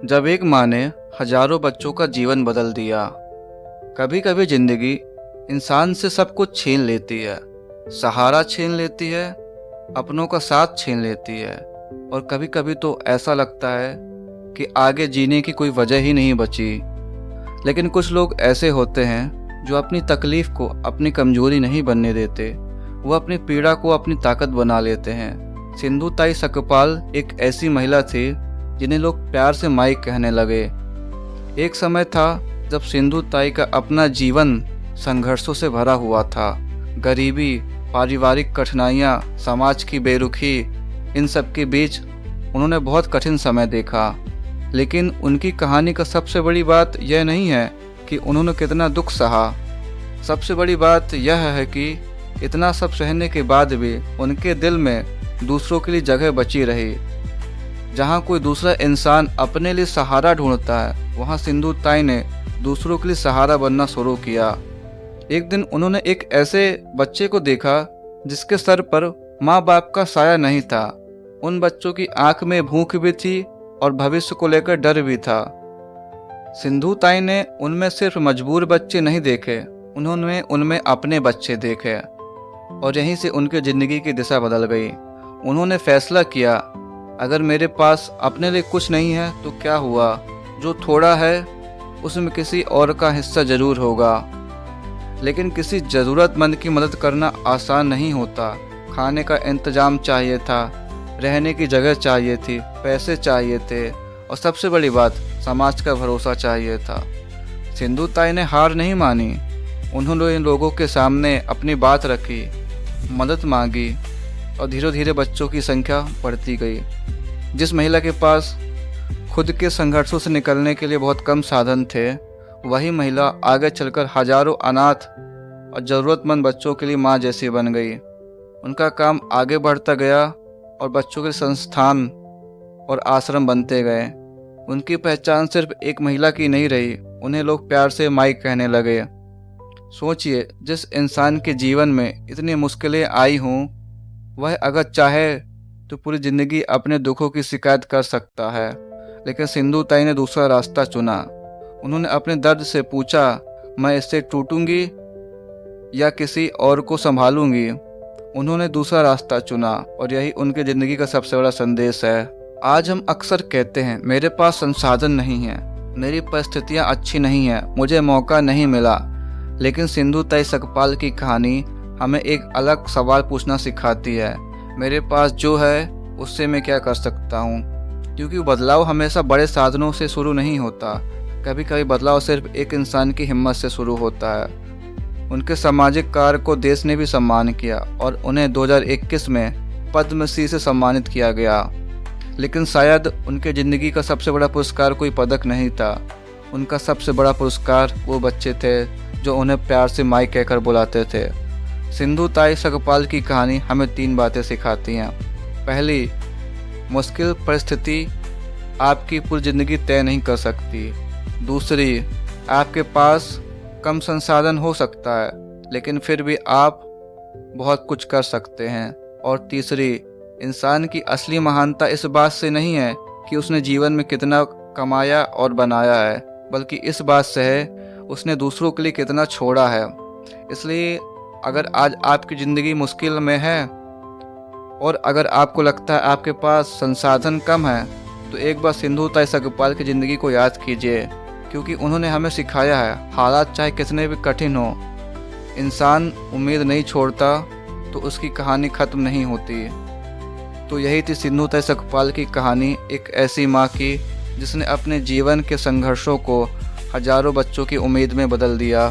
जब एक माँ ने हजारों बच्चों का जीवन बदल दिया। कभी कभी जिंदगी इंसान से सब कुछ छीन लेती है, सहारा छीन लेती है, अपनों का साथ छीन लेती है, और कभी कभी तो ऐसा लगता है कि आगे जीने की कोई वजह ही नहीं बची। लेकिन कुछ लोग ऐसे होते हैं जो अपनी तकलीफ को अपनी कमजोरी नहीं बनने देते, वो अपनी पीड़ा को अपनी ताकत बना लेते हैं। सिंधु ताई सकपाल एक ऐसी महिला थी जिन्हें लोग प्यार से माई कहने लगे। एक समय था जब सिंधु ताई का अपना जीवन संघर्षों से भरा हुआ था। गरीबी, पारिवारिक कठिनाइयाँ, समाज की बेरुखी, इन सब के बीच उन्होंने बहुत कठिन समय देखा। लेकिन उनकी कहानी का सबसे बड़ी बात यह नहीं है कि उन्होंने कितना दुख सहा। सबसे बड़ी बात यह है कि इतना सब सहने के बाद भी उनके दिल में दूसरों के लिए जगह बची रही। जहाँ कोई दूसरा इंसान अपने लिए सहारा ढूंढता है, वहाँ सिंधु ताई ने दूसरों के लिए सहारा बनना शुरू किया। एक दिन उन्होंने एक ऐसे बच्चे को देखा जिसके सर पर माँ बाप का साया नहीं था। उन बच्चों की आंख में भूख भी थी और भविष्य को लेकर डर भी था। सिंधु ताई ने उनमें सिर्फ मजबूर बच्चे नहीं देखे, उन्होंने उनमें अपने बच्चे देखे, और यहीं से उनकी ज़िंदगी की दिशा बदल गई। उन्होंने फैसला किया, अगर मेरे पास अपने लिए कुछ नहीं है तो क्या हुआ, जो थोड़ा है उसमें किसी और का हिस्सा ज़रूर होगा। लेकिन किसी ज़रूरतमंद की मदद करना आसान नहीं होता। खाने का इंतज़ाम चाहिए था, रहने की जगह चाहिए थी, पैसे चाहिए थे, और सबसे बड़ी बात समाज का भरोसा चाहिए था। सिंधु ताई ने हार नहीं मानी। उन्होंने इन लोगों के सामने अपनी बात रखी, मदद मांगी, और धीरे धीरे बच्चों की संख्या बढ़ती गई। जिस महिला के पास खुद के संघर्षों से निकलने के लिए बहुत कम साधन थे, वही महिला आगे चलकर हजारों अनाथ और ज़रूरतमंद बच्चों के लिए माँ जैसी बन गई। उनका काम आगे बढ़ता गया और बच्चों के संस्थान और आश्रम बनते गए। उनकी पहचान सिर्फ एक महिला की नहीं रही, उन्हें लोग प्यार से माई कहने लगे। सोचिए, जिस इंसान के जीवन में इतनी मुश्किलें आई हों, वह अगर चाहे तो पूरी ज़िंदगी अपने दुखों की शिकायत कर सकता है। लेकिन सिंधु ताई ने दूसरा रास्ता चुना। उन्होंने अपने दर्द से पूछा, मैं इससे टूटूंगी या किसी और को संभालूंगी। उन्होंने दूसरा रास्ता चुना, और यही उनकी ज़िंदगी का सबसे बड़ा संदेश है। आज हम अक्सर कहते हैं, मेरे पास संसाधन नहीं है, मेरी परिस्थितियाँ अच्छी नहीं हैं, मुझे मौका नहीं मिला। लेकिन सिंधु ताई सकपाल की कहानी हमें एक अलग सवाल पूछना सिखाती है, मेरे पास जो है उससे मैं क्या कर सकता हूँ। क्योंकि बदलाव हमेशा बड़े साधनों से शुरू नहीं होता, कभी कभी बदलाव सिर्फ एक इंसान की हिम्मत से शुरू होता है। उनके सामाजिक कार्य को देश ने भी सम्मान किया और उन्हें 2021 में पद्मश्री से सम्मानित किया गया। लेकिन शायद उनके ज़िंदगी का सबसे बड़ा पुरस्कार कोई पदक नहीं था। उनका सबसे बड़ा पुरस्कार वो बच्चे थे जो उन्हें प्यार से माई कहकर बुलाते थे। सिंधु ताई सकपाल की कहानी हमें 3 बातें सिखाती हैं। पहली, मुश्किल परिस्थिति आपकी पूरी ज़िंदगी तय नहीं कर सकती। दूसरी, आपके पास कम संसाधन हो सकता है, लेकिन फिर भी आप बहुत कुछ कर सकते हैं। और तीसरी, इंसान की असली महानता इस बात से नहीं है कि उसने जीवन में कितना कमाया और बनाया है, बल्कि इस बात से है उसने दूसरों के लिए कितना छोड़ा है। इसलिए अगर आज आपकी ज़िंदगी मुश्किल में है और अगर आपको लगता है आपके पास संसाधन कम है, तो एक बार सिंधु ताई सकपाल की ज़िंदगी को याद कीजिए, क्योंकि उन्होंने हमें सिखाया है, हालात चाहे कितने भी कठिन हो, इंसान उम्मीद नहीं छोड़ता तो उसकी कहानी ख़त्म नहीं होती। तो यही थी सिंधु ताई सकपाल की कहानी, एक ऐसी माँ की जिसने अपने जीवन के संघर्षों को हजारों बच्चों की उम्मीद में बदल दिया।